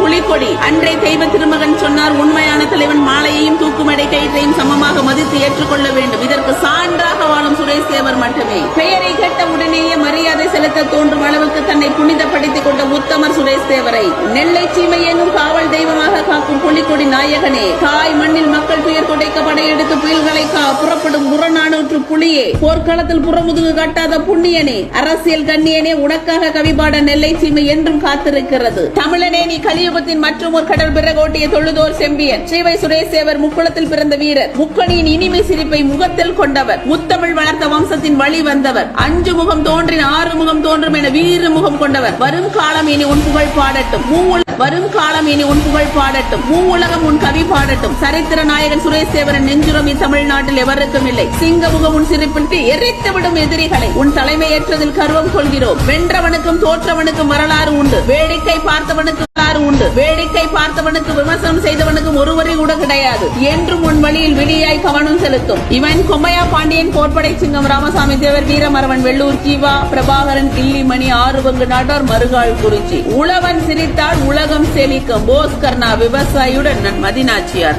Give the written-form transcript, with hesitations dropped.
புலிக்கொடி. அன்றே தெய்வ திருமகன் சொன்னார், உண்மையான தலைவன் மாலையையும் தூக்குமடை கயிற்றையும் சமமாக மதித்து ஏற்றுக்கொள்ள வேண்டும். இதற்கு சான்றாக வாழும் சுரேஷ் தேவர் மட்டுமே. பெயரை கேட்ட உடனேயே மரியாதை செலுத்த தோன்றும் அளவுக்கு தன்னை புனிதப்படுத்திக் கொண்ட உத்தமர் சுரேஷ் தேவரை நெல்லை சீமை எங்கும் காவல் தெய்வமாக காக்கும் புலிக்கொடி நாயகனே, தாய் மண்ணில் மக்கள் துயர் துடைக்க படையெடுத்து புயல்களை புறப்படும் புறநானூற்று புலியே, போர்க்களத்தில் புறமுதுகு காட்டாத புண்ணியனே, அரசியல் கண்ணியனே, உனக்காக கவிபாட நெல்லை சீமை என்றும் காத்திருக்கிறது. தமிழனே, நீ கலியுகத்தின் மற்றும் ஒரு கடல் பிறகோட்டிய தொழுதோர் செம்பியன். ஸ்ரீவை சுரேஷ் தேவர் முக்குளத்தில் பிறந்த வீரர். முக்கணியின் இனிமை சிரிப்பை முகத்தில் கொண்டவர். முத்தமிழ் வளர்த்த வம்சத்தின் வழி வந்தவர். 5 முகம் தோன்றின் 6 முகம் தோன்றும் என வீர முகம் கொண்டவர். வரும் காலம் இனி உன் புகழ் பாடட்டும். மூவுலகம் உன் கவி பாடட்டும். சரித்திர நாயகன் சுரேஷ் தேவரின் நெஞ்சுரம் தமிழ்நாட்டில் எவருக்கும் இல்லை. சிங்கமுகம் உன் சிரிப்பிட்டு எரித்துவிடும் எதிரிகளை. உன் தலைமை ஏற்றதில் கர்வம் கொள்கிறோம். வென்றவனுக்கும் தோற்றவனுக்கும் வரலாறு உண்டு. வேடிக்கை பார்த்தவனுக்கு விமர்சனம் செய்தவனுக்கும் ஒருவரை கூட கிடையாது. என்றும் உன் வழியில் விடியாய் கவனம் செலுத்தும். இவன் கொம்மையா பாண்டியன், கோட்படை சிங்கம், ராமசாமி தேவர், வீரமரவன், வெள்ளூர் ஜீவா, பிரபாகரன், கிள்ளிமணி, ஆறுபங்கு நாட்டார், மறுகால் குறிச்சி. உழவன் சிரித்தால் உலகம் செழிக்கும். போஸ் கர்ணா விவசாயியுடன் நான் மதினாச்சியார்.